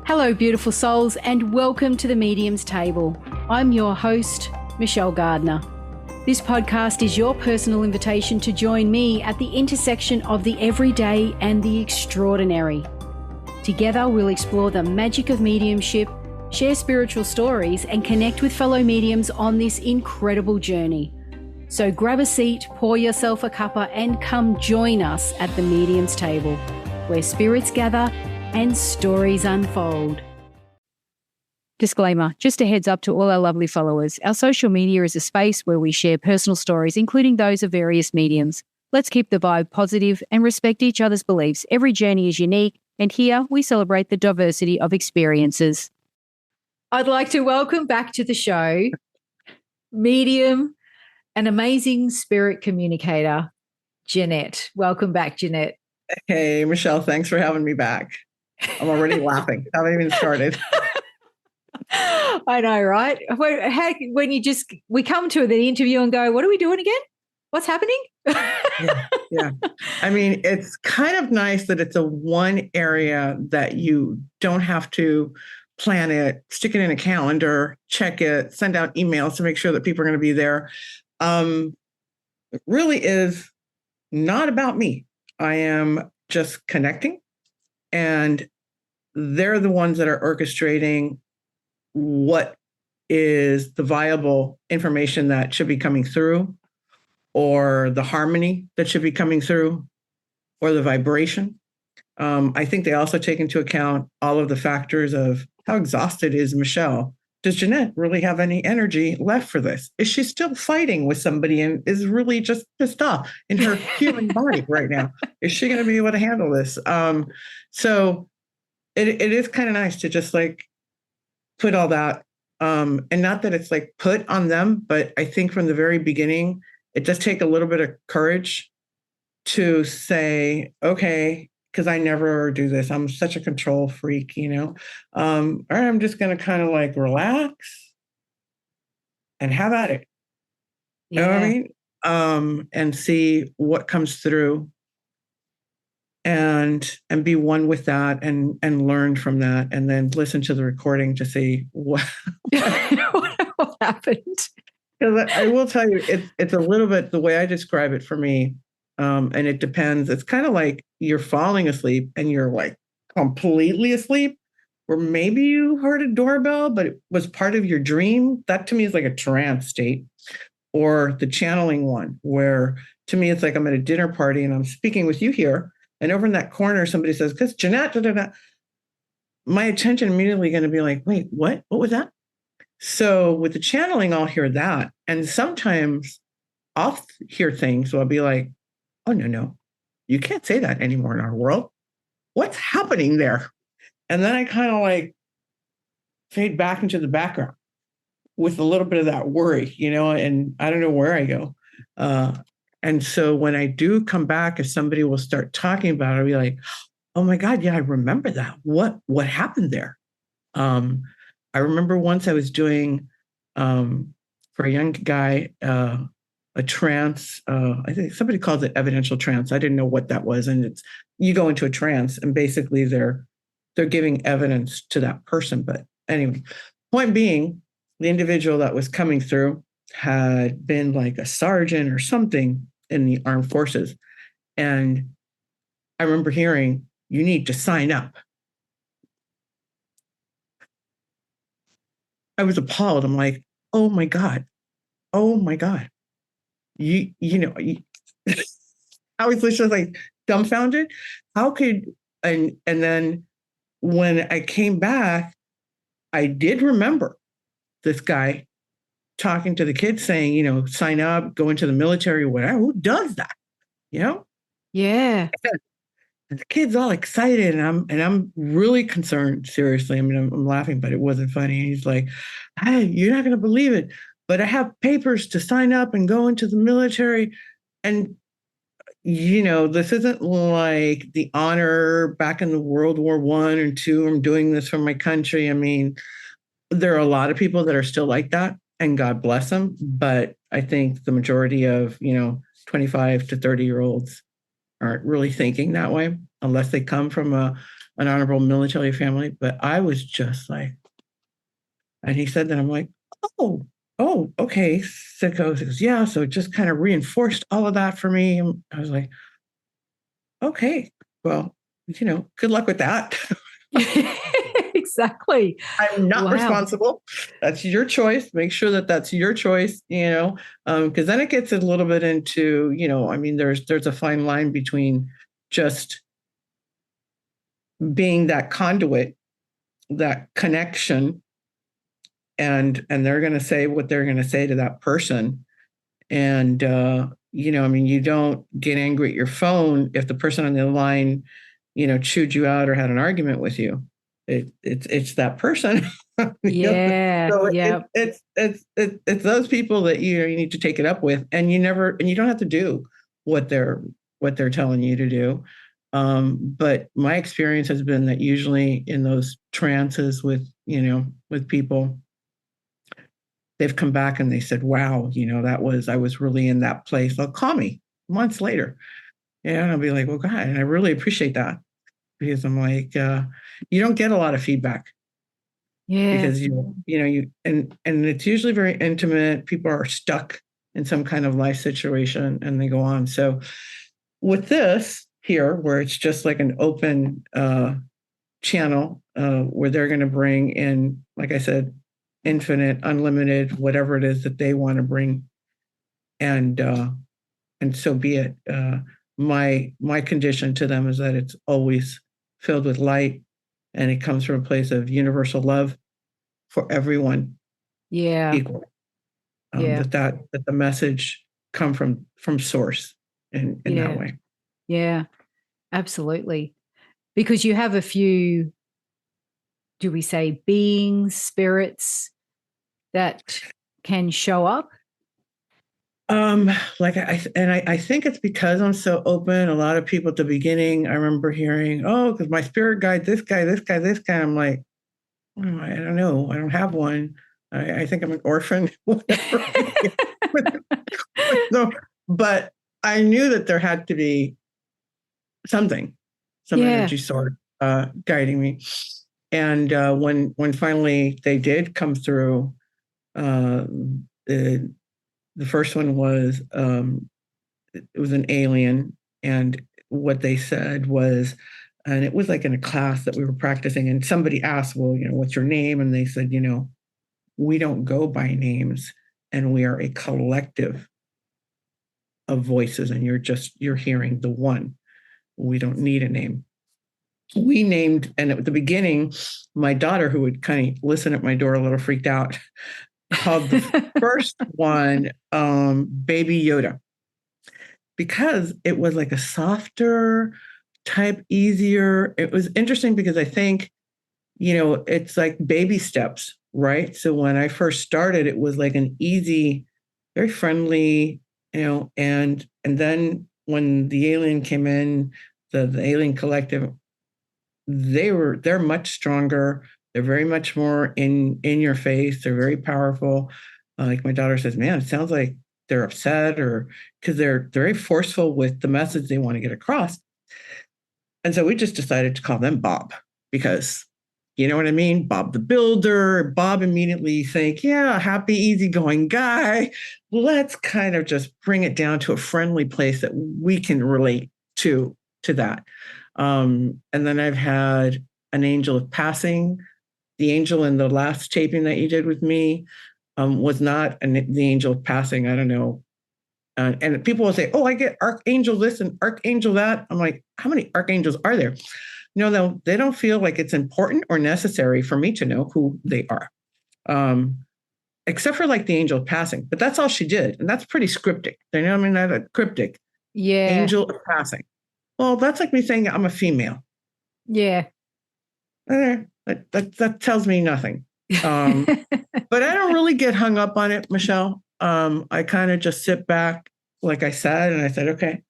Hello, beautiful souls, and welcome to the Medium's Table. I'm your host, Michelle Gardner. This podcast is your personal invitation to join me at the intersection of the everyday and the extraordinary. Together, we'll explore the magic of mediumship, share spiritual stories, and connect with fellow mediums on this incredible journey. So grab a seat, pour yourself a cuppa, and come join us at the Medium's Table, where spirits gather and stories unfold. Disclaimer, just a heads up to all our lovely followers. Our social media is a space where we share personal stories, including those of various mediums. Let's keep the vibe positive and respect each other's beliefs. Every journey is unique, and here we celebrate the diversity of experiences. I'd like to welcome back to the show, medium, an amazing spirit communicator, Jeannette. Welcome back, Jeannette. Hey, Michelle, thanks for having me back. I'm already laughing. I haven't even started. I know, right? When we come to the interview and go, what are we doing again? What's happening? Yeah. I mean, it's kind of nice that it's a one area that you don't have to plan it, stick it in a calendar, check it, send out emails to make sure that people are going to be there. It really is not about me. I am just connecting, and they're the ones that are orchestrating what is the viable information that should be coming through, or the harmony that should be coming through, or the vibration. I think they also take into account all of the factors of how exhausted is Michelle. Does Jeannette really have any energy left for this? Is she still fighting with somebody and is really just pissed off in her human body right now? Is she going to be able to handle this? So it is kind of nice to just like put all that, and not that it's like put on them, but I think from the very beginning, it does take a little bit of courage to say, okay, because I never do this. I'm such a control freak, all right, I'm just going to kind of like relax and have at it. You know what I mean? And see what comes through, and be one with that, and learn from that, and then listen to the recording to see what happened. Because I will tell you, it's a little bit the way I describe it for me. And it depends. It's kind of like you're falling asleep and you're like completely asleep, or maybe you heard a doorbell, but it was part of your dream. That to me is like a trance state. Or the channeling one, where to me it's like I'm at a dinner party and I'm speaking with you here, and over in that corner somebody says, "'Cause Jeannette," da, da, da. My attention immediately going to be like, "Wait, what? What was that?" So with the channeling, I'll hear that, and sometimes I'll hear things. So I'll be like, "Oh, no, you can't say that anymore in our world. What's happening there?" And then I kind of like fade back into the background with a little bit of that worry, and I don't know where I go. And so when I do come back, if somebody will start talking about it, I'll be like, "Oh my God, yeah, I remember that. What happened there?" I remember once I was doing, for a young guy, a trance. I think somebody calls it evidential trance. I didn't know what that was. And it's, you go into a trance and basically they're giving evidence to that person. But anyway, point being, the individual that was coming through had been like a sergeant or something in the armed forces. And I remember hearing, "You need to sign up." I was appalled. I'm like, oh my God. I was just like dumbfounded. How could, and then when I came back, I did remember this guy talking to the kids saying, sign up, go into the military or whatever. Who does that? Yeah. And the kid's all excited, and I'm really concerned. Seriously, I mean, I'm laughing, but it wasn't funny. He's like, "Hey, you're not going to believe it, but I have papers to sign up and go into the military." And this isn't like the honor back in the World War I and II. I'm doing this for my country. I mean, there are a lot of people that are still like that, and God bless them. But I think the majority of 25 to 30-year-olds aren't really thinking that way, unless they come from a an honorable military family, but I was just like, and he said that, I'm like, okay. So he goes, yeah. So it just kind of reinforced all of that for me. And I was like, okay, well, good luck with that. Exactly. I'm not Wow. responsible. That's your choice. Make sure that that's your choice, because then it gets a little bit into, I mean, there's a fine line between just being that conduit, that connection, and they're going to say what they're going to say to that person. And, I mean, you don't get angry at your phone if the person on the line, chewed you out or had an argument with you. It's that person. Yeah. So Yeah. it's those people that you need to take it up with, and you don't have to do what they're telling you to do. But my experience has been that usually in those trances with people, they've come back and they said, wow, I was really in that place. They'll call me months later. And I'll be like, well, God, and I really appreciate that, because I'm like, you don't get a lot of feedback, Yeah. because and it's usually very intimate. People are stuck in some kind of life situation and they go on. So with this here, where it's just like an open channel, where they're going to bring in, like I said, infinite, unlimited, whatever it is that they want to bring, and so be it. My condition to them is that it's always filled with light, and it comes from a place of universal love for everyone, Yeah. equal. Yeah. That the message come from source in that way. Yeah. Absolutely. Because you have a few, do we say, beings, spirits that can show up? Like I think it's because I'm so open. A lot of people at the beginning, I remember hearing, oh, because my spirit guide, this guy, this guy, this guy. I'm like, I don't know. I don't have one. I think I'm an orphan, whatever. No, but I knew that there had to be some energy source guiding me. And when finally they did come through, the first one was, it was an alien, and what they said was, and it was like in a class that we were practicing, and somebody asked, well, what's your name? And they said, we don't go by names, and we are a collective of voices, and you're hearing the one. We don't need a name. We named, and at the beginning, my daughter, who would kind of listen at my door a little freaked out, called the first one Baby Yoda, because it was like a softer type, easier. It was interesting because I think, it's like baby steps, right? So when I first started, it was like an easy, very friendly, and then when the alien came in, the alien collective, they're much stronger. They're very much more in your face. They're very powerful. Like my daughter says, man, it sounds like they're upset, or because they're very forceful with the message they want to get across. And so we just decided to call them Bob, because you know what I mean? Bob the Builder. Bob, immediately you think, yeah, happy, easygoing guy. Let's kind of just bring it down to a friendly place that we can relate to that. And then I've had an angel of passing. The angel in the last taping that you did with me was not the angel of passing. I don't know. And people will say, oh, I get archangel this and archangel that. I'm like, how many archangels are there? No, they don't feel like it's important or necessary for me to know who they are. Except for like the angel of passing, but that's all she did. And that's pretty cryptic. You know what I mean? That's a cryptic. Yeah. Angel of passing. Well, that's like me saying I'm a female. Yeah. That tells me nothing. But I don't really get hung up on it, Michelle. I kind of just sit back, like I said, and I said, okay,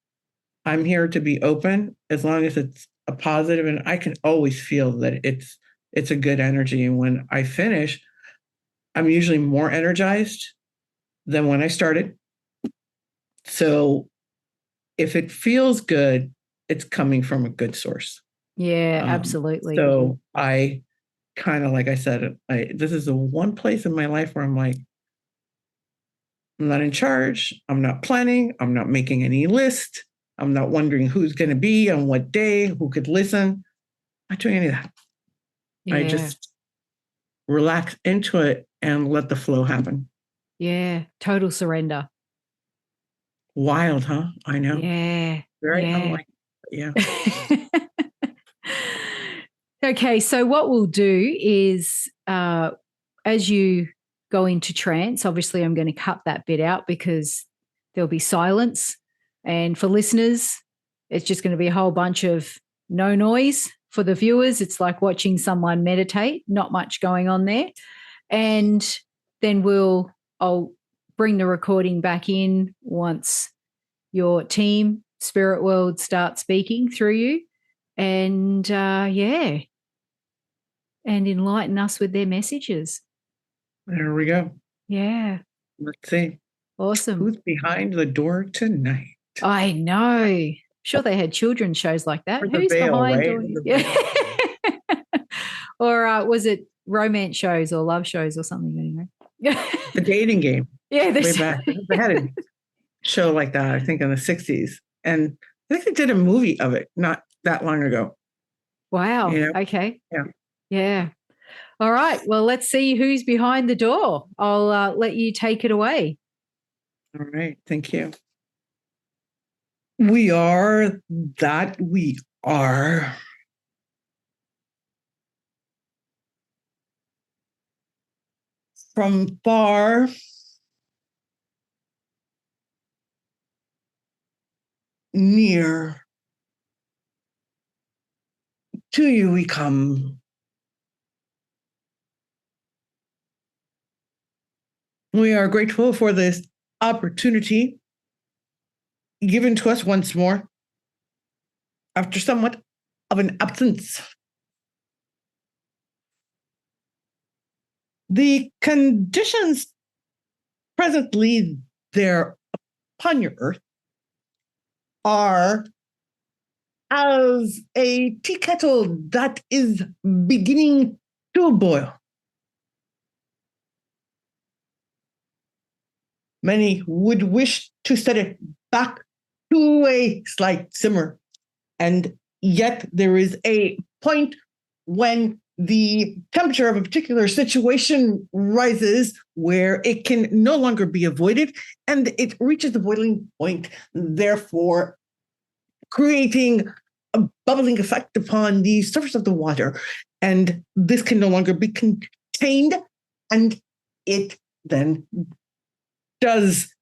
I'm here to be open as long as it's a positive, and I can always feel that it's a good energy. And when I finish, I'm usually more energized than when I started. So if it feels good, it's coming from a good source. Yeah, absolutely. So I kind of, like I said, this is the one place in my life where I'm like, I'm not in charge. I'm not planning. I'm not making any list. I'm not wondering who's going to be on what day, who could listen. I'm not doing any of that. Yeah. I just relax into it and let the flow happen. Yeah. Total surrender. Wild, huh? I know. Yeah. Very Yeah. unlike, yeah. Okay, so what we'll do is as you go into trance, obviously I'm going to cut that bit out because there'll be silence. And for listeners, it's just going to be a whole bunch of no noise. For the viewers, it's like watching someone meditate, not much going on there. And then I'll bring the recording back in once your team, Spirit World, start speaking through you. And and enlighten us with their messages. There we go. Yeah. Let's see. Awesome. Who's behind the door tonight? I know. I'm sure they had children's shows like that. Or the Who's veil, behind right? door? Yeah. Or was it romance shows or love shows or something anyway? The dating game. Yeah. Way back. They had a show like that, I think, in the 60s. And I think they did a movie of it not that long ago. Wow. You know? Okay. Yeah. Yeah. All right. Well, let's see who's behind the door. I'll let you take it away. All right. Thank you. We are that we are. From far, near, to you we come. We are grateful for this opportunity given to us once more after somewhat of an absence. The conditions presently there upon your earth are as a tea kettle that is beginning to boil. Many would wish to set it back to a slight simmer, and yet there is a point when the temperature of a particular situation rises where it can no longer be avoided and it reaches the boiling point, therefore creating a bubbling effect upon the surface of the water. And this can no longer be contained, and it then does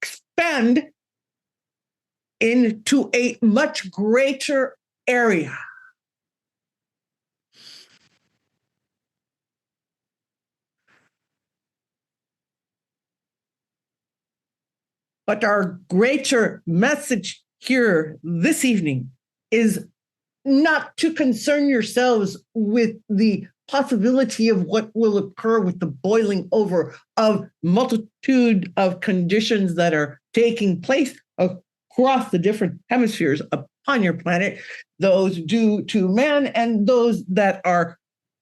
expand into a much greater area. But our greater message here this evening is not to concern yourselves with the possibility of what will occur with the boiling over of multitude of conditions that are taking place across the different hemispheres upon your planet, those due to man and those that are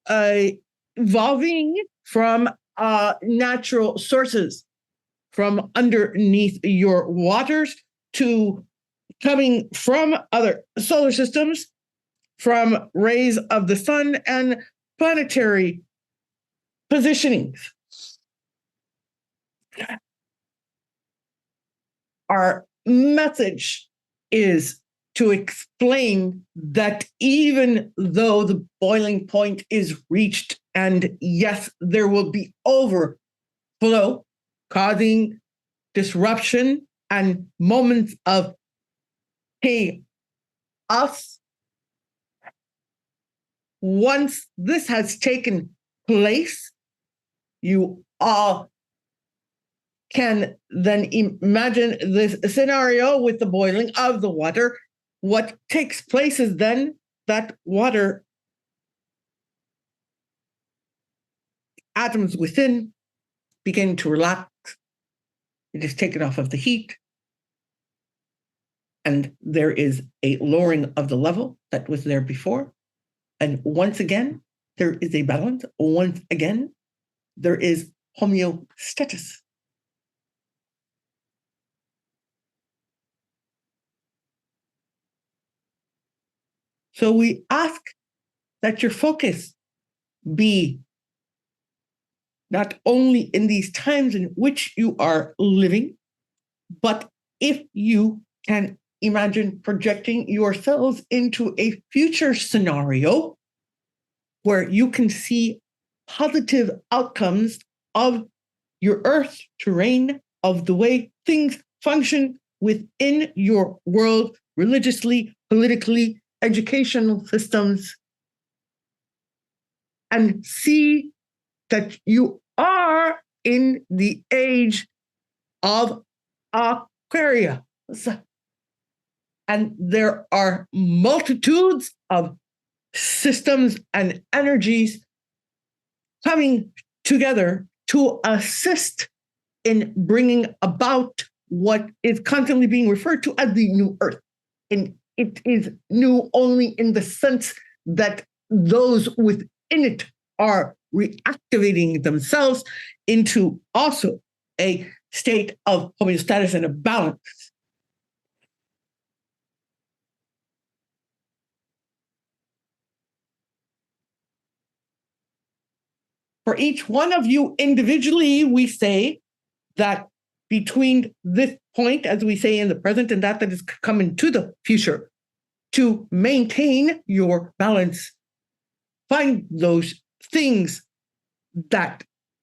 evolving from natural sources, from underneath your waters to coming from other solar systems, from rays of the sun and planetary positionings. Our message is to explain that even though the boiling point is reached, and yes, there will be overflow, causing disruption and moments of chaos, once this has taken place, you all can then imagine this scenario with the boiling of the water. What takes place is then that water atoms within begin to relax. It is taken off of the heat. And there is a lowering of the level that was there before. And once again, there is a balance. Once again, there is homeostasis. So we ask that your focus be not only in these times in which you are living, but if you can imagine projecting yourselves into a future scenario where you can see positive outcomes of your earth terrain, of the way things function within your world, religiously, politically, educational systems, and see that you are in the age of Aquarius. And there are multitudes of systems and energies coming together to assist in bringing about what is constantly being referred to as the new earth. And it is new only in the sense that those within it are reactivating themselves into also a state of homeostasis and a balance. For each one of you individually, we say that between this point, as we say in the present, and that is coming to the future, to maintain your balance, find those things that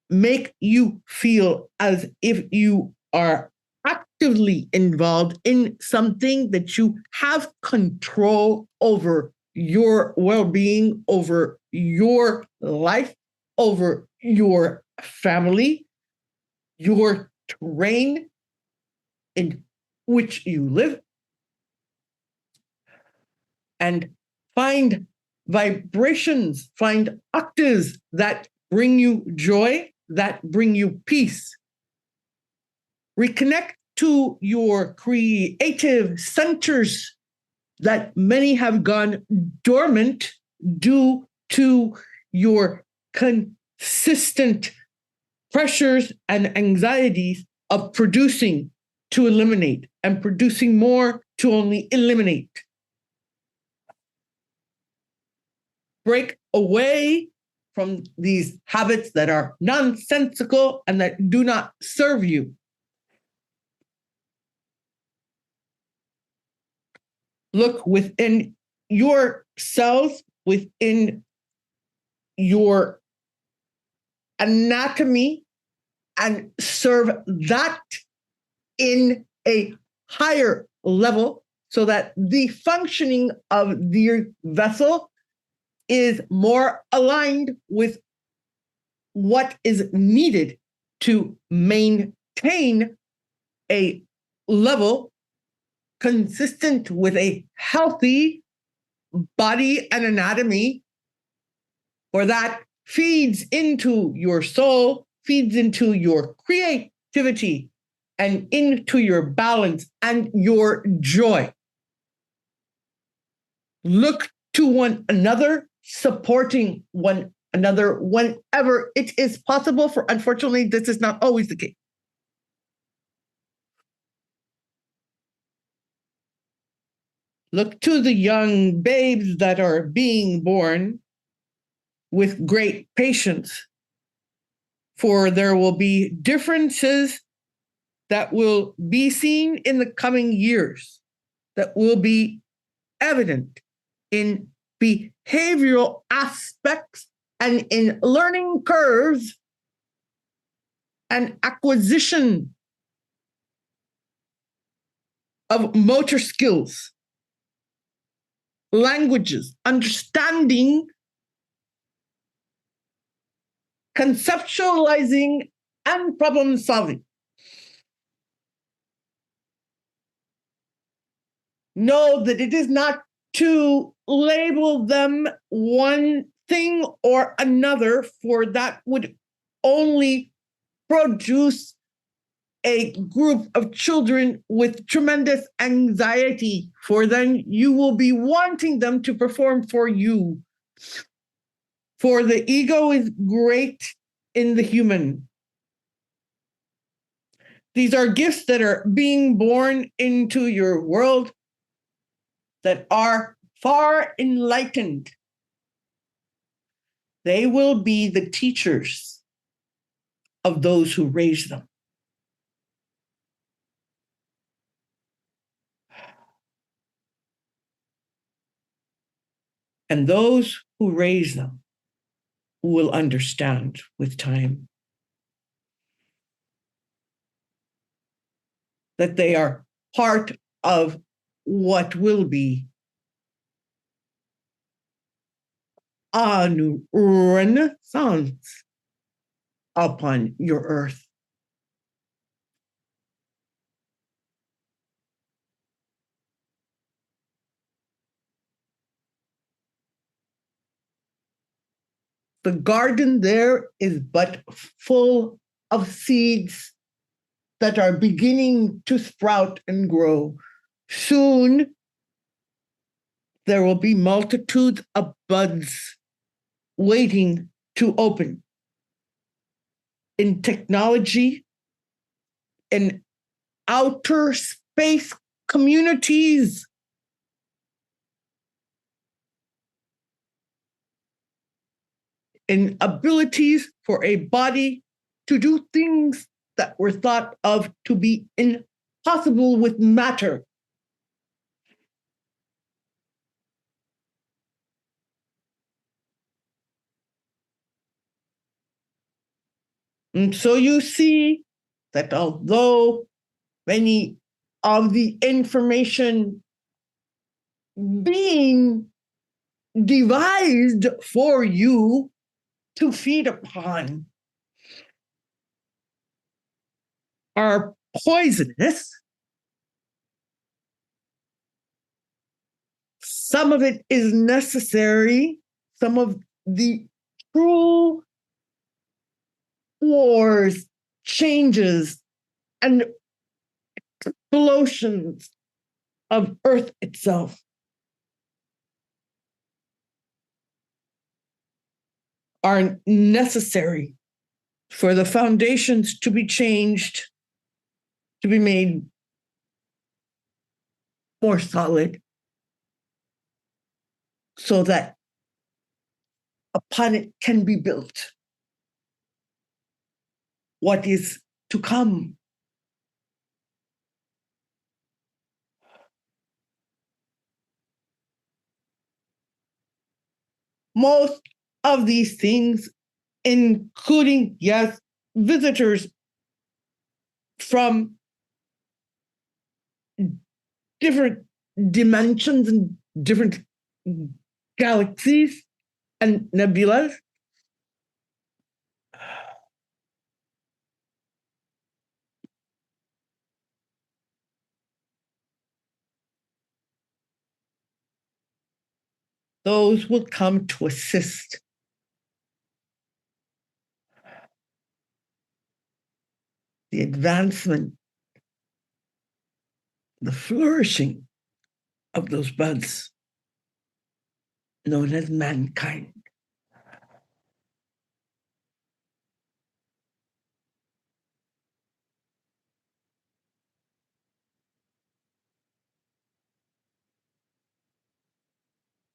make you feel as if you are actively involved in something, that you have control over your well-being, over your life, over your family, your terrain in which you live, and find vibrations, find octaves that bring you joy, that bring you peace. Reconnect to your creative centers that many have gone dormant due to your consistent pressures and anxieties of producing to eliminate and producing more to only eliminate. Break away from these habits that are nonsensical and that do not serve you. Look within your cells, within your anatomy, and serve that in a higher level so that the functioning of the vessel is more aligned with what is needed to maintain a level consistent with a healthy body and anatomy, for that feeds into your soul, feeds into your creativity, and into your balance and your joy. Look to one another, supporting one another whenever it is possible, for unfortunately, this is not always the case. Look to the young babes that are being born with great patience, for there will be differences that will be seen in the coming years, that will be evident in behavioral aspects and in learning curves and acquisition of motor skills, languages, understanding, conceptualizing, and problem solving. Know that it is not to label them one thing or another, for that would only produce a group of children with tremendous anxiety, for then you will be wanting them to perform for you. For the ego is great in the human. These are gifts that are being born into your world that are far enlightened. They will be the teachers of those who raise them. And those who raise them will understand with time that they are part of what will be a new renaissance upon your earth. The garden there is but full of seeds that are beginning to sprout and grow. Soon, there will be multitudes of buds waiting to open. In technology, in outer space communities, in abilities for a body to do things that were thought of to be impossible with matter. And so you see that although many of the information being devised for you to feed upon are poisonous, some of it is necessary, some of the true wars, changes, and explosions of Earth itself are necessary for the foundations to be changed, to be made more solid, so that upon it can be built what is to come. Most of these things, including, yes, visitors from different dimensions and different galaxies and nebulas, those will come to assist the advancement, the flourishing of those buds known as mankind.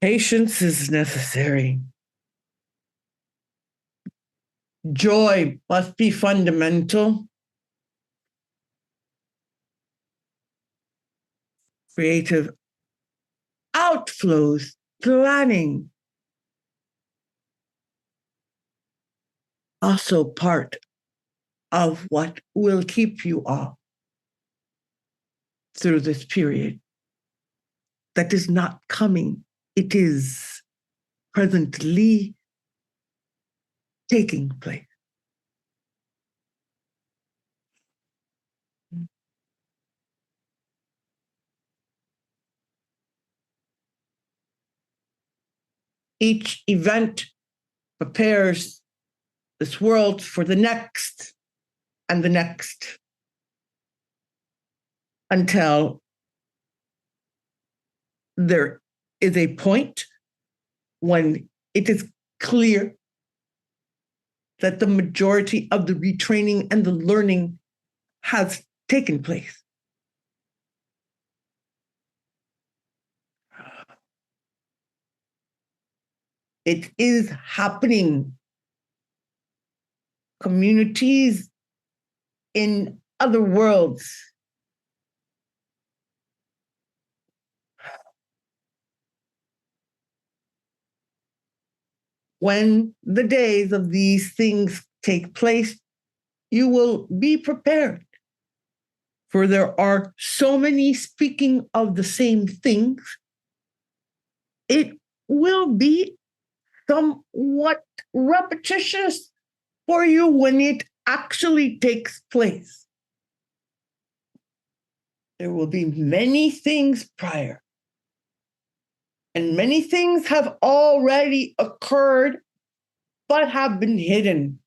Patience is necessary. Joy must be fundamental. Creative outflows, planning, also part of what will keep you all through this period that is not coming. It is presently taking place. Each event prepares this world for the next and the next. until there is a point when it is clear that the majority of the retraining and the learning has taken place. It is happening. Communities in other worlds when the days of these things take place, you will be prepared. For there are so many speaking of the same things, it will be somewhat repetitious for you when it actually takes place. There will be many things prior, and many things have already occurred but have been hidden.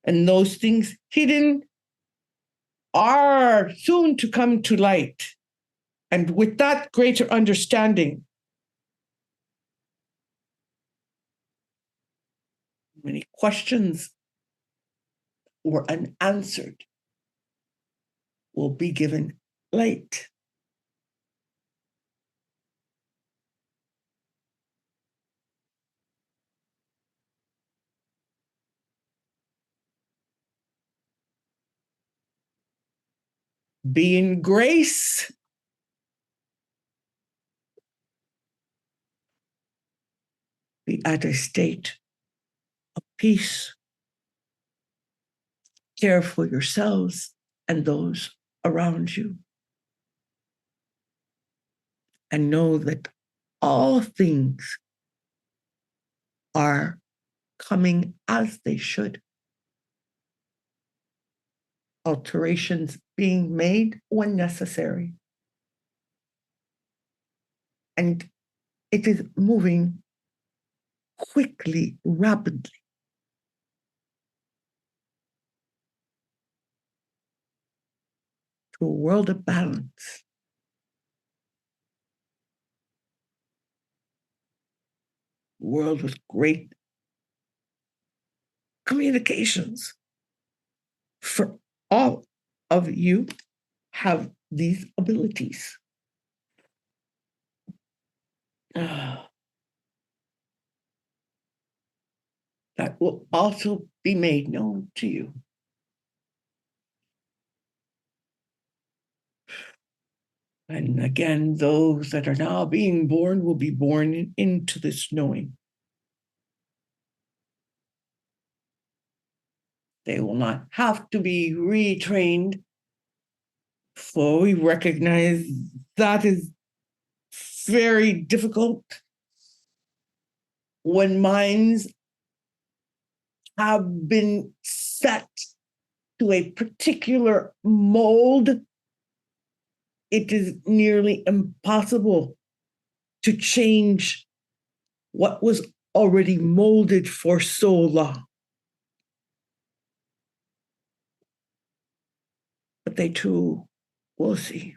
And those things hidden are soon to come to light. And with that greater understanding, many questions were unanswered will be given light. Be in grace. Be at a state of peace. Care for yourselves and those around you. And know that all things are coming as they should. Alterations being made when necessary. And it is moving quickly, rapidly. To a world of balance. A world with great communications. For all of you have these abilities. That will also be made known to you. And again, those that are now being born will be born into this knowing. They will not have to be retrained, for we recognize that is very difficult when minds have been set to a particular mold. It is nearly impossible to change what was already molded for so long. But they too will see.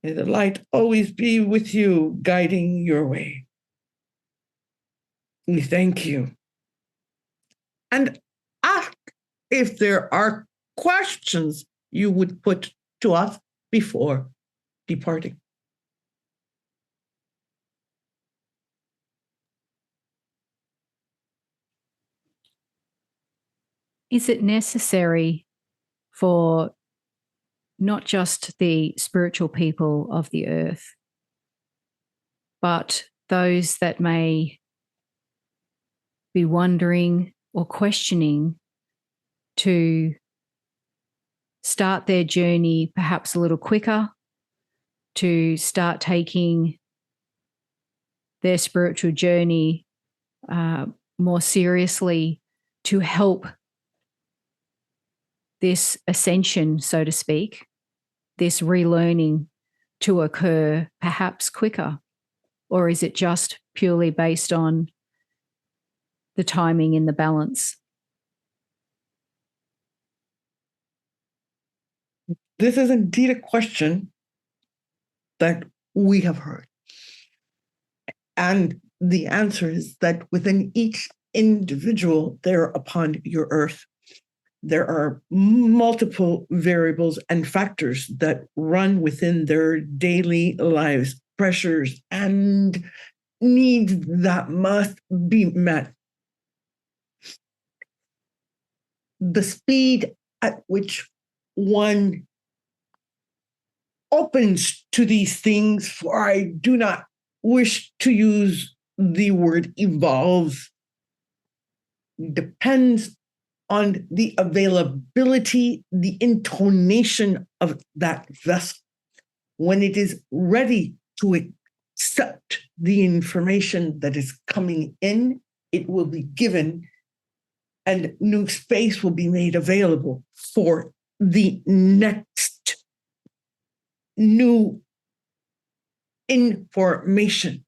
May the light always be with you, guiding your way. We thank you. And ask if there are questions you would put to us before departing. Is it necessary for not just the spiritual people of the earth, but those that may be wondering or questioning to start their journey perhaps a little quicker, to start taking their spiritual journey more seriously, to help this ascension, so to speak, this relearning to occur perhaps quicker? Or is it just purely based on the timing and the balance? This is indeed a question that we have heard. And the answer is that within each individual there upon your earth, there are multiple variables and factors that run within their daily lives, pressures and needs that must be met. The speed at which one opens to these things, for I do not wish to use the word evolve, depends on the availability, the intonation of that vessel. When it is ready to accept the information that is coming in, it will be given, and new space will be made available for the next new information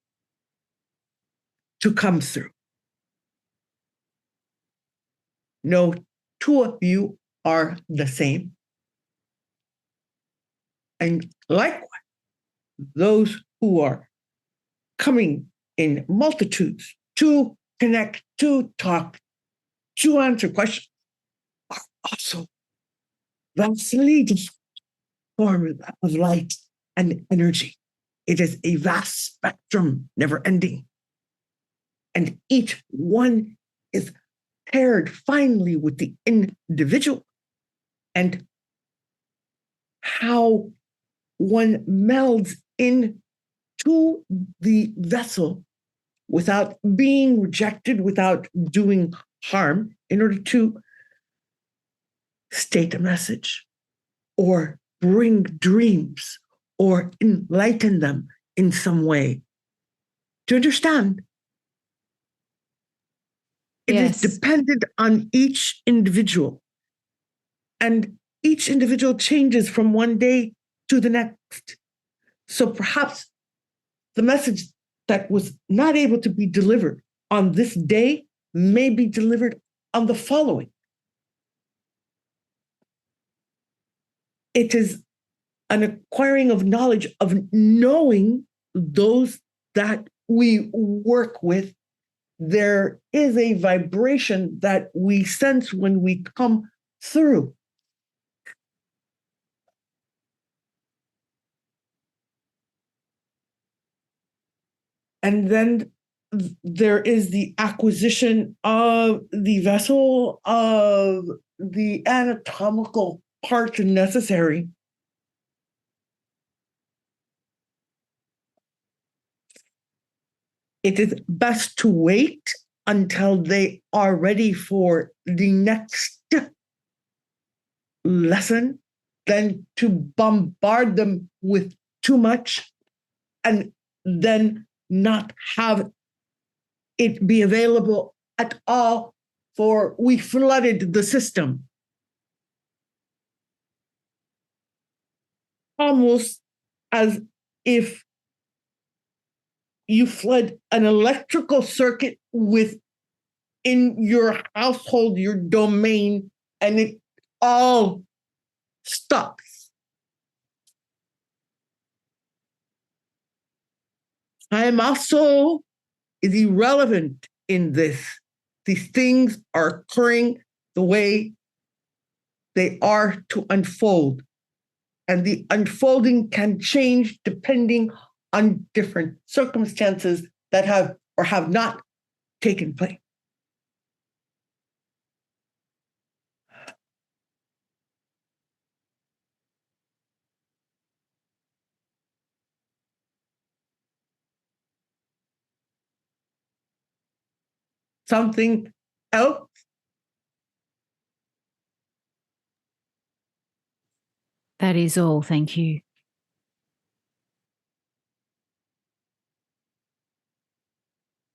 to come through. No two of you are the same. And likewise, those who are coming in multitudes to connect, to talk, to answer questions are also vastly different forms of light and energy. It is a vast spectrum, never ending. And each one is paired finely with the individual, and how one melds into the vessel without being rejected, without doing harm, in order to state a message or bring dreams or enlighten them in some way. To understand, it is dependent on each individual. And each individual changes from one day to the next. So perhaps the message that was not able to be delivered on this day may be delivered on the following. It is an acquiring of knowledge, of knowing those that we work with. There is a vibration that we sense when we come through. And then there is the acquisition of the vessel, of the anatomical parts necessary. It is best to wait until they are ready for the next lesson than to bombard them with too much and then not have it be available at all, for we flooded the system. Almost as if you flood an electrical circuit within your household, your domain, and it all stops. Time also is irrelevant in this. These things are occurring the way they are to unfold. And the unfolding can change depending on different circumstances that have or have not taken place. Something else? That is all. Thank you.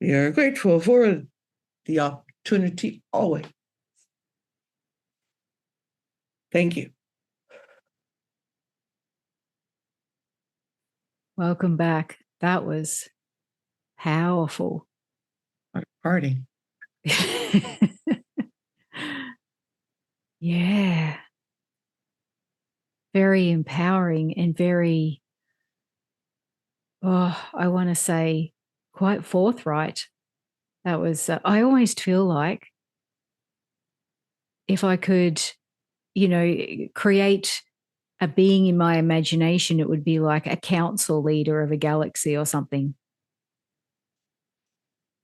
We are grateful for the opportunity always. Thank you. Welcome back. That was powerful. What a party. Yeah. Very empowering and very, I want to say quite forthright. That was, I always feel like if I could, create a being in my imagination, it would be like a council leader of a galaxy or something.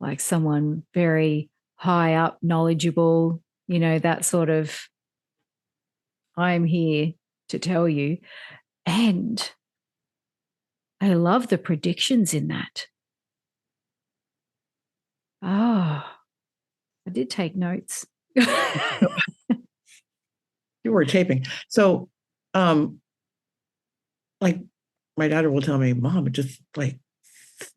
Like someone very high up, knowledgeable, that sort of, I'm here to tell you. And I love the predictions in that. Oh, I did take notes. You were taping. So, like my daughter will tell me, Mom, it just like,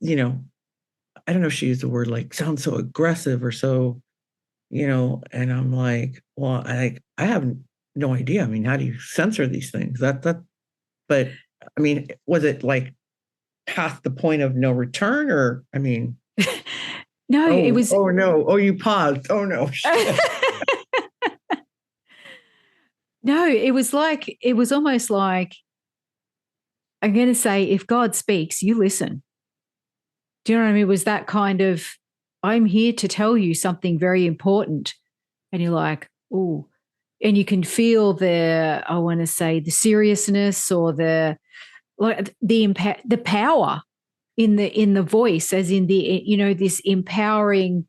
I don't know if she used the word like sounds so aggressive or so, and I'm like, well, I have no idea. I mean, how do you censor these things? But I mean, was it like past the point of no return or, I mean, no, it was. Oh no. Oh, you paused. Oh no. No, it was almost like, I'm going to say, if God speaks, you listen. Do you know what I mean? It was that kind of, I'm here to tell you something very important. And you're like, oh, and you can feel I want to say the seriousness or the power in the voice, as in this empowering.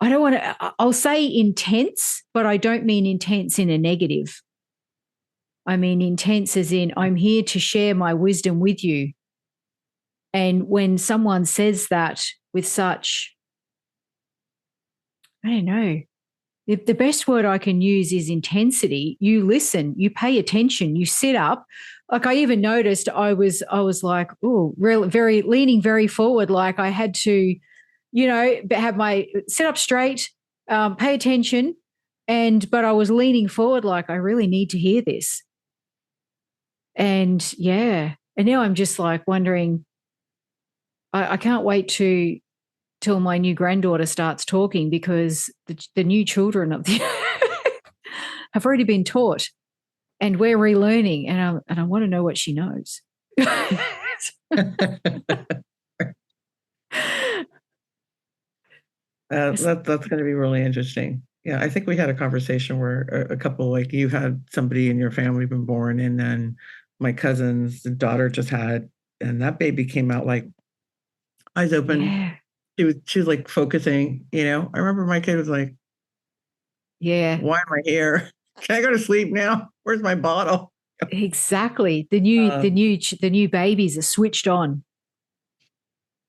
I don't want to, I'll say intense, but I don't mean intense in a negative. I mean intense as in, I'm here to share my wisdom with you. And when someone says that with such, I don't know, the best word I can use is intensity. You listen, you pay attention, you sit up. Like I even noticed I was like, oh, very leaning very forward. Like I had to, have my sit up straight, pay attention. But I was leaning forward like I really need to hear this. And yeah. And now I'm just like wondering, I can't wait till my new granddaughter starts talking, because the new children of the have already been taught, and we're relearning, and I want to know what she knows. That's going to be really interesting. Yeah, I think we had a conversation where a couple, like you had somebody in your family been born, and then my cousin's daughter just had, and that baby came out like eyes open. Yeah. She was like focusing, I remember my kid was like, yeah, why am I here? Can I go to sleep now? Where's my bottle? Exactly. The new babies are switched on.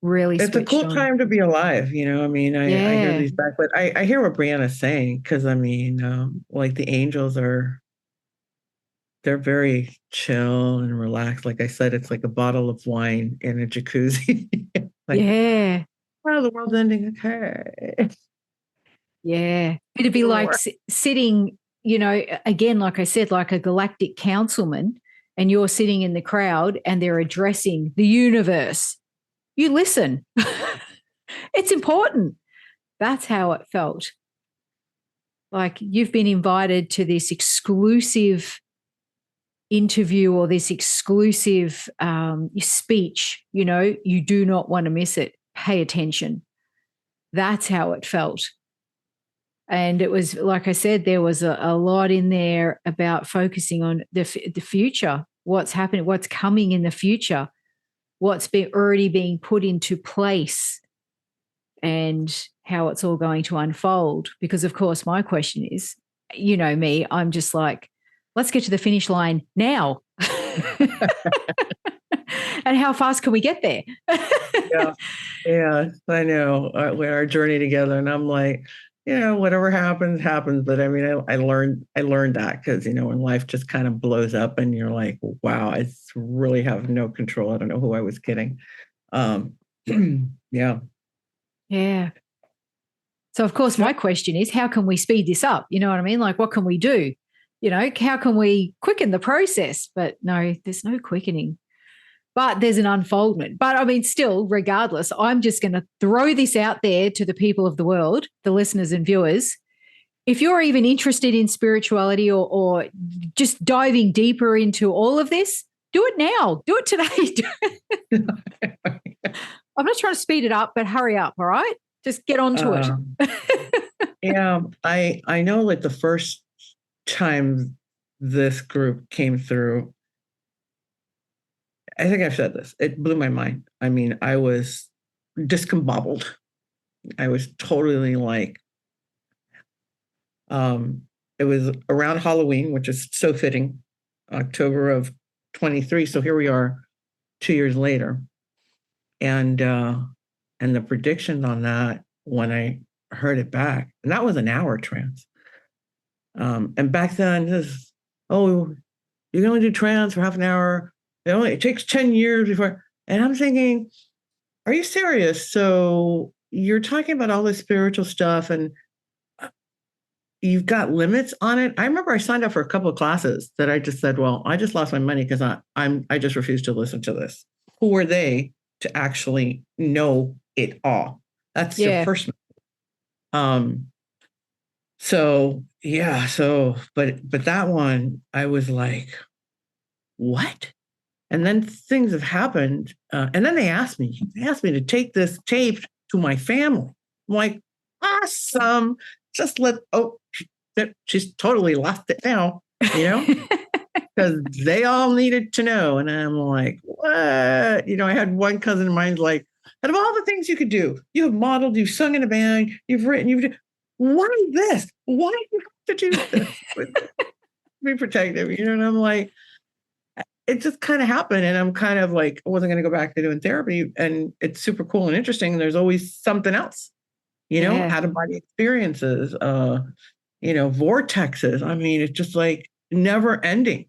Really it's a cool on. time to be alive, I mean, I hear these back, but I hear what Brianna's saying, because I mean, like the angels they're very chill and relaxed. Like I said, it's like a bottle of wine in a jacuzzi. Like, yeah. well, the world's ending. Okay. Yeah. It'd be like sitting, again, like I said, like a galactic councilman, and you're sitting in the crowd and they're addressing the universe. You listen. It's important. That's how it felt. Like you've been invited to this exclusive interview or this exclusive speech. You do not want to miss it. Pay attention. That's how it felt. And it was, like I said, there was a lot in there about focusing on the future, what's happening, what's coming in the future, what's already being put into place, and how it's all going to unfold. Because, of course, my question is, me, I'm just like, let's get to the finish line now. And how fast can we get there? Yeah, I know. Our journey together, and I'm like, whatever happens, happens. But I mean, I learned that, because when life just kind of blows up, and you're like, wow, I really have no control. I don't know who I was kidding. Yeah. Yeah. So, of course, my question is, how can we speed this up? You know what I mean? Like, what can we do? How can we quicken the process? But no, there's no quickening. But there's an unfoldment. But I mean, still, regardless, I'm just going to throw this out there to the people of the world, the listeners and viewers. If you're even interested in spirituality or just diving deeper into all of this, do it now. Do it today. I'm not trying to speed it up, but hurry up, all right? Just get on to it. Yeah, I know like the first time this group came through, I think I've said this, it blew my mind. I mean, I was discombobbled. I was totally like, it was around Halloween, which is so fitting, October of 23. So here we are 2 years later. And the prediction on that, when I heard it back, and that was an hour trance. And back then, you can only do trance for half an hour. It takes 10 years before. And I'm thinking, are you serious? So you're talking about all this spiritual stuff and you've got limits on it. I remember I signed up for a couple of classes that I just said, well, I just lost my money because I just refuse to listen to this. Who are they to actually know it all? That's your first. But that one, I was like, what? And then things have happened. And then they asked me to take this tape to my family. I'm like, awesome. Just she's totally lost it now, because they all needed to know. And I'm like, what? I had one cousin of mine's like, out of all the things you could do, you have modeled, you've sung in a band, you've written, why this? Why do you have to do this? Be protective, and I'm like, it just kind of happened. And I'm kind of like, I wasn't going to go back to doing therapy. And it's super cool and interesting. There's always something else, out of body experiences, vortexes. I mean, it's just like never ending.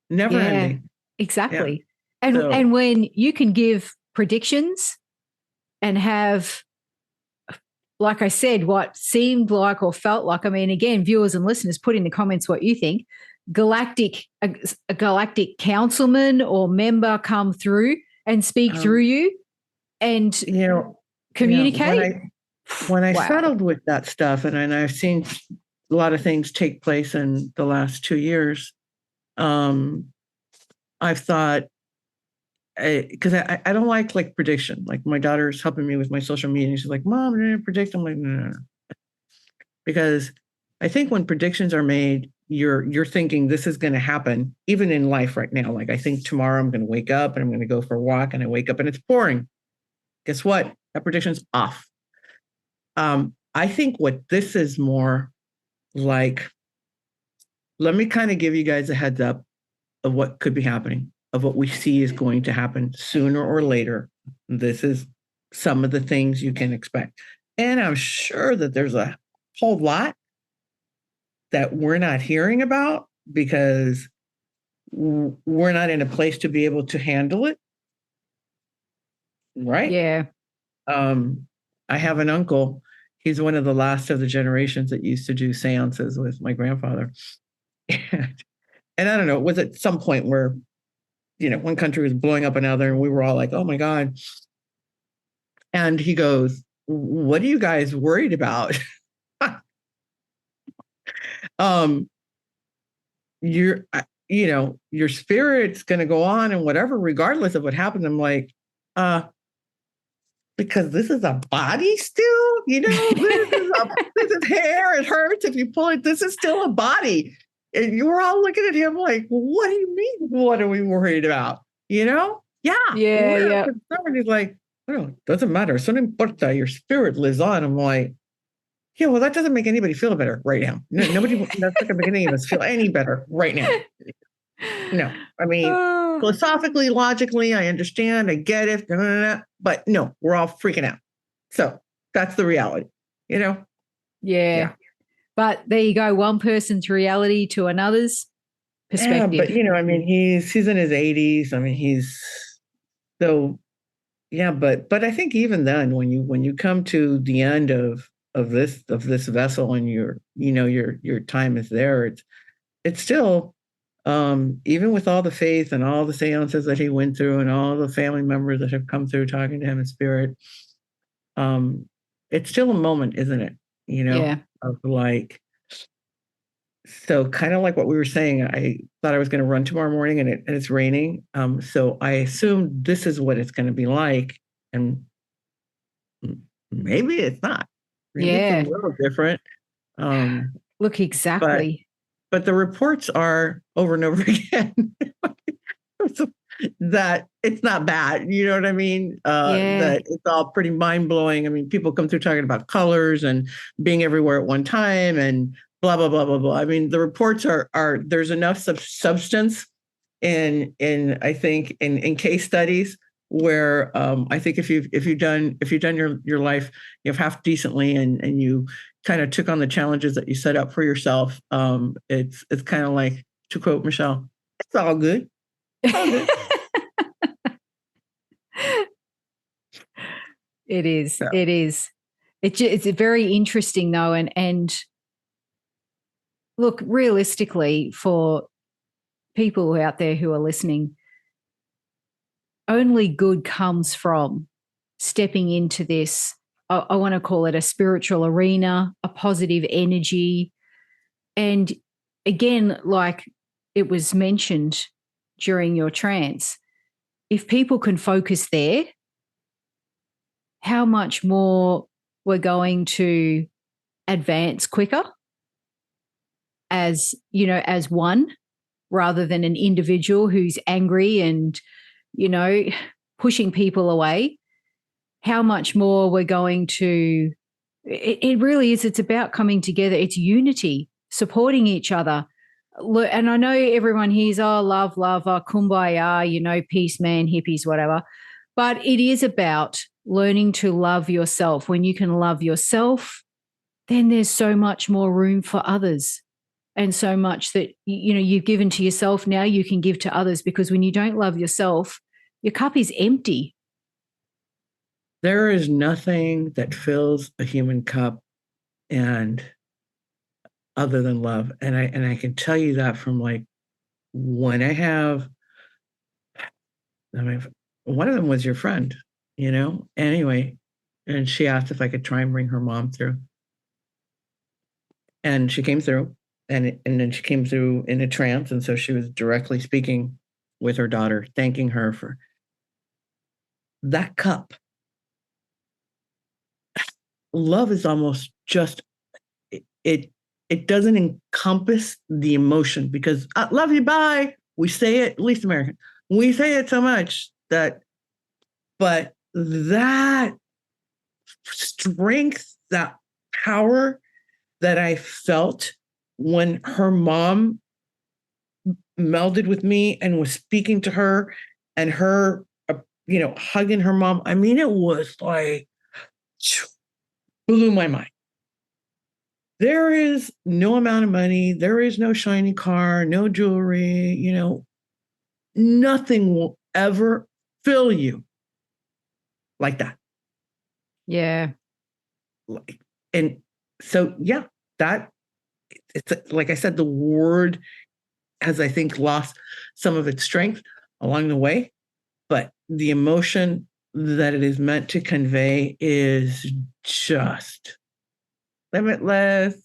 Exactly. Yeah. And when you can give predictions and have, like I said, what seemed like or felt like, I mean, again, viewers and listeners, put in the comments what you think. A galactic councilman or member come through and speak through you and communicate. When I settled with that stuff, and I've seen a lot of things take place in the last 2 years, I've thought, because I don't like prediction. Like my daughter's helping me with my social media. And she's like, Mom, I'm going to predict. I'm like, no. Because I think when predictions are made, you're thinking this is going to happen, even in life right now. Like I think tomorrow I'm going to wake up and I'm going to go for a walk, and I wake up and it's pouring. Guess what? That prediction's off. I think what this is more like, let me kind of give you guys a heads up of what could be happening, of what we see is going to happen sooner or later. This is some of the things you can expect. And I'm sure that there's a whole lot that we're not hearing about because we're not in a place to be able to handle it. Right? Yeah. I have an uncle. He's one of the last of the generations that used to do seances with my grandfather. And I don't know, it was at some point where, one country was blowing up another and we were all like, oh my God. And he goes, what are you guys worried about? Your spirit's going to go on and whatever, regardless of what happens. I'm like, because this is a body still, this is hair. It hurts if you pull it. This is still a body. And you were all looking at him like, what do you mean? What are we worried about? Yeah. Yeah. He's like, oh, doesn't matter. So no importa. Your spirit lives on. I'm like, yeah, well, that doesn't make anybody feel better right now. Nobody, that's not going to make any of us feel any better right now. No, I mean, philosophically, logically, I understand, I get it, but no, we're all freaking out. So that's the reality, Yeah. But there you go, one person's reality to another's perspective. Yeah, but I mean, he's in his 80s. I mean, he's so, yeah, but I think even then, when you come to the end of this vessel, and your time is there. It's still, even with all the faith and all the seances that he went through and all the family members that have come through talking to him in spirit, it's still a moment, isn't it? Yeah. Of like, so kind of like what we were saying, I thought I was going to run tomorrow morning, and it's raining. So I assumed this is what it's going to be like, and maybe it's not. Maybe it's Yeah. a little different. Look, exactly. But the reports are over and over again that it's not bad. You know what I mean? Yeah. That it's all pretty mind blowing. I mean, people come through talking about colors and being everywhere at one time and blah blah blah blah blah. I mean, the reports are there's enough substance in I think in case studies where I think if you've done your life half decently, and you kind of took on the challenges that you set up for yourself, it's kind of like, to quote Michelle, it's all good. It's all good. It is. Yeah. It is. It's very interesting though, and look, realistically, for people out there who are listening, only good comes from stepping into this. I want to call it a spiritual arena, a positive energy. And again, like it was mentioned during your trance, if people can focus there, how much more we're going to advance quicker as one, rather than an individual who's angry and pushing people away. How much more we're going to, it really is, it's about coming together. It's unity, supporting each other. And I know everyone hears, oh, love, oh, kumbaya, peace, man, hippies, whatever. But it is about learning to love yourself. When you can love yourself, then there's so much more room for others, and so much that, you've given to yourself, now you can give to others, because when you don't love yourself, your cup is empty. There is nothing that fills a human cup and other than love. And I can tell you that from like when one of them was your friend, anyway, and she asked if I could try and bring her mom through. And she came through, and then she came through in a trance. And so she was directly speaking with her daughter, thanking her for that cup. Love is almost just, it doesn't encompass the emotion, because I love you, bye. We say it, at least American. We say it so much but that strength, that power that I felt when her mom melded with me and was speaking to her, and her, hugging her mom. I mean, it was like, blew my mind. There is no amount of money. There is no shiny car, no jewelry, nothing will ever fill you like that. Yeah. And so, yeah, that it's like I said, the word has, I think, lost some of its strength along the way, but the emotion that it is meant to convey is just limitless.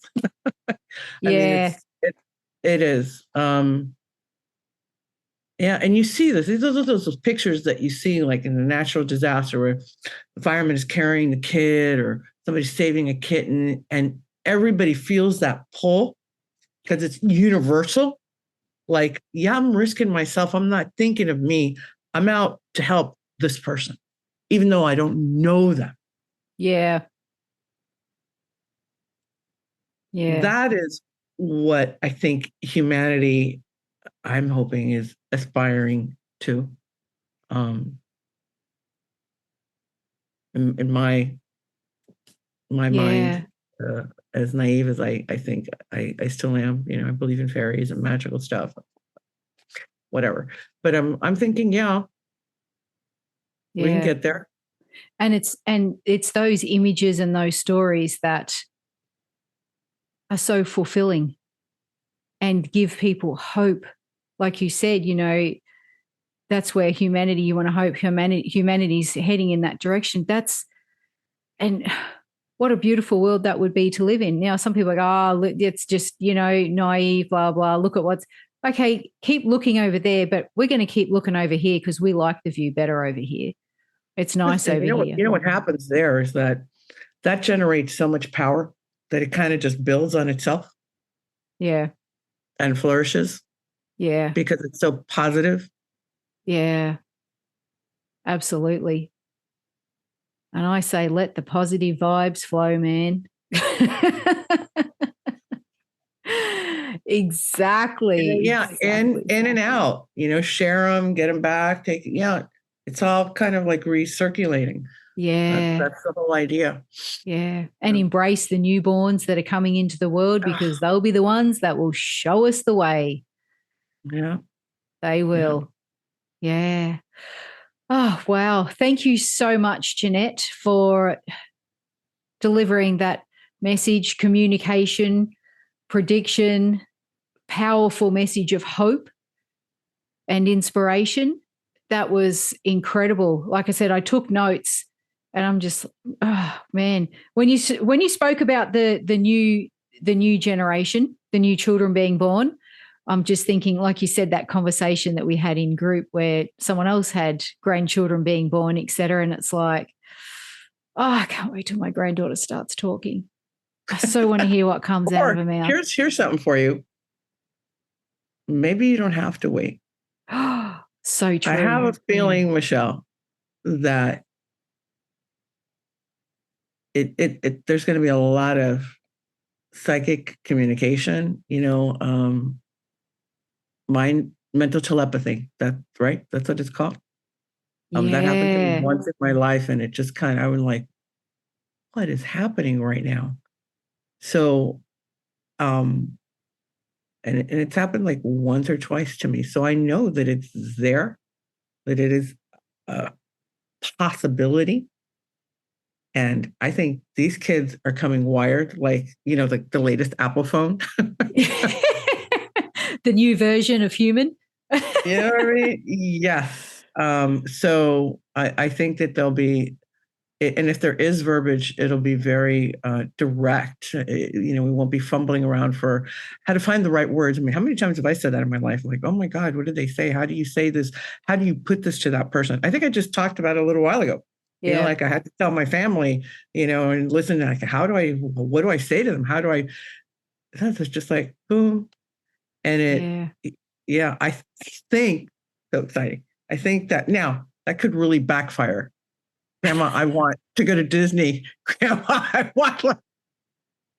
Yeah. I mean, it is. Yeah, and you see this. Those pictures that you see, like in a natural disaster, where the fireman is carrying the kid, or somebody's saving a kitten, and everybody feels that pull because it's universal. Like, yeah, I'm risking myself. I'm not thinking of me. I'm out to help this person, even though I don't know them. Yeah. Yeah. That is what I think humanity, I'm hoping, is aspiring to. In my mind, as naive as I think I still am, I believe in fairies and magical stuff, whatever. But I'm thinking, we can get there. And it's those images and those stories that are so fulfilling and give people hope. Like you said, that's where humanity, you want to hope humanity's heading in that direction. And what a beautiful world that would be to live in. Now, some people are like, look, it's just, naive, blah, blah. Look at okay, keep looking over there, but we're going to keep looking over here because we like the view better over here. It's nice over here. You know what happens there is that generates so much power that it kind of just builds on itself. Yeah. And flourishes. Yeah. Because it's so positive. Yeah. Absolutely. And I say, let the positive vibes flow, man. Exactly. Yeah. Exactly. In and out, share them, get them back, take it. Yeah. It's all kind of like recirculating. Yeah. That's the whole idea. Yeah. And embrace the newborns that are coming into the world because they'll be the ones that will show us the way. Yeah. They will. Yeah. Oh, wow. Thank you so much, Jeannette, for delivering that message, communication, prediction, powerful message of hope and inspiration. That was incredible. Like I said, I took notes and I'm just, oh man, when you spoke about the new generation, the new children being born, I'm just thinking, like you said, that conversation that we had in group where someone else had grandchildren being born, et cetera. And it's like, oh, I can't wait till my granddaughter starts talking. I so want to hear what comes out of her mouth. Here's something for you. Maybe you don't have to wait. So true. I have a feeling, Michelle, that there's going to be a lot of psychic communication, mental telepathy. That's right. That's what it's called. That happened to me once in my life, and it just I was like, what is happening right now? So, and it's happened like once or twice to me. So I know that it's there, that it is a possibility. And I think these kids are coming wired, like, the latest Apple phone. The new version of human. You know what I mean? Yes. So I think that there'll be, and if there is verbiage, it'll be very direct. We won't be fumbling around for how to find the right words. I mean, how many times have I said that in my life? Like, oh my God, what did they say? How do you say this? How do you put this to that person? I think I just talked about it a little while ago. Yeah. Like I had to tell my family, and listen, like, what do I say to them? How do I, that's just like, boom. And I think, so exciting. I think that now that could really backfire. Grandma, I want to go to Disney. Grandma, I want,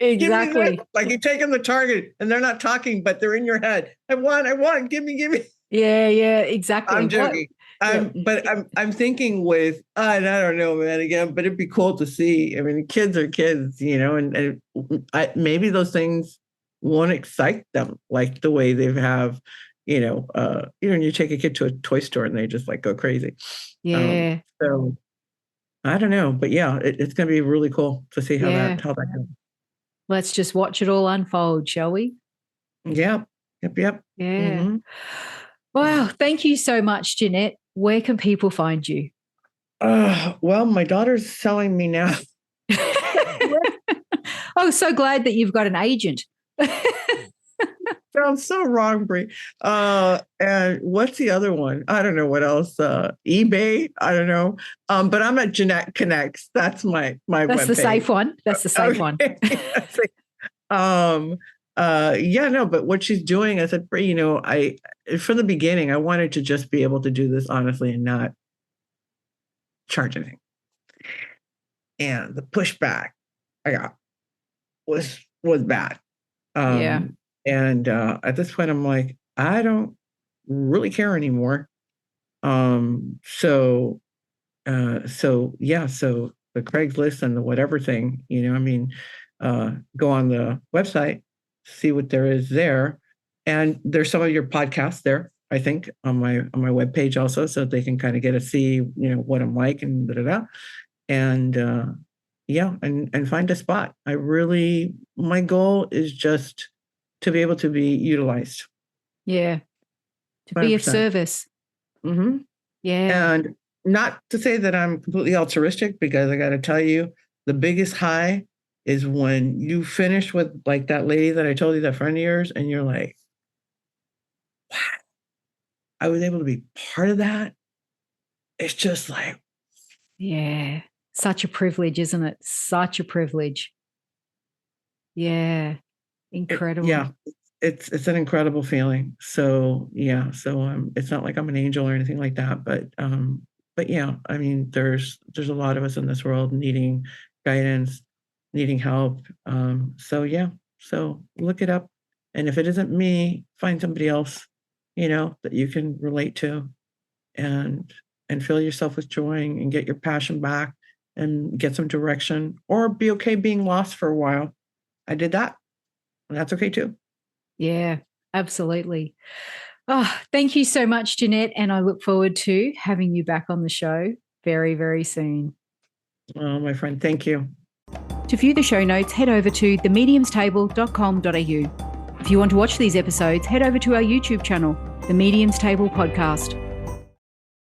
exactly. Like you take them to Target and they're not talking, but they're in your head. I want, give me. Yeah, exactly. I'm joking. But I'm thinking with, and I don't know, man, again, but it'd be cool to see. I mean, kids are kids, and maybe those things won't excite them like the way they have, when you take a kid to a toy store and they just like go crazy. Yeah. So I don't know, but yeah, it's going to be really cool to see how that goes. Let's just watch it all unfold, shall we? Yep. Yeah. Mm-hmm. Wow. Thank you so much, Jeannette. Where can people find you? Well, my daughter's selling me now. Oh, so glad that you've got an agent. Sounds so wrong, Brie. And what's the other one? I don't know what else. eBay. I don't know. But I'm at Jeannette Connects. That's my That's webpage. the safe one. That's the safe one. But what she's doing, I said, Brie, from the beginning, I wanted to just be able to do this honestly and not charge anything. And the pushback I got was bad. And at this point, I'm like, I don't really care anymore. So the Craigslist and the whatever thing, go on the website, see what there is there. And there's some of your podcasts there, I think, on my webpage also, so they can kind of see, what I'm like and da-da-da. and and find a spot. My goal is just to be able to be utilized. Yeah. To 100%. be of service. Mm-hmm. Yeah. And not to say that I'm completely altruistic, because I got to tell you, the biggest high is when you finish with like that lady that I told you, that friend of yours, and you're like, wow, I was able to be part of that. It's just like, yeah, such a privilege, isn't it? Such a privilege. Yeah, incredible. it's an incredible feeling. So it's not like I'm an angel or anything like that, but yeah, I mean, there's a lot of us in this world needing guidance, needing help. So look it up, and if it isn't me, find somebody else, that you can relate to, and fill yourself with joy and get your passion back and get some direction, or be okay being lost for a while. I did that, and that's okay too. Yeah, absolutely. Oh, thank you so much, Jeannette. And I look forward to having you back on the show very, very soon. Oh, my friend, thank you. To view the show notes, head over to themediumstable.com.au. If you want to watch these episodes, head over to our YouTube channel, The Medium's Table Podcast.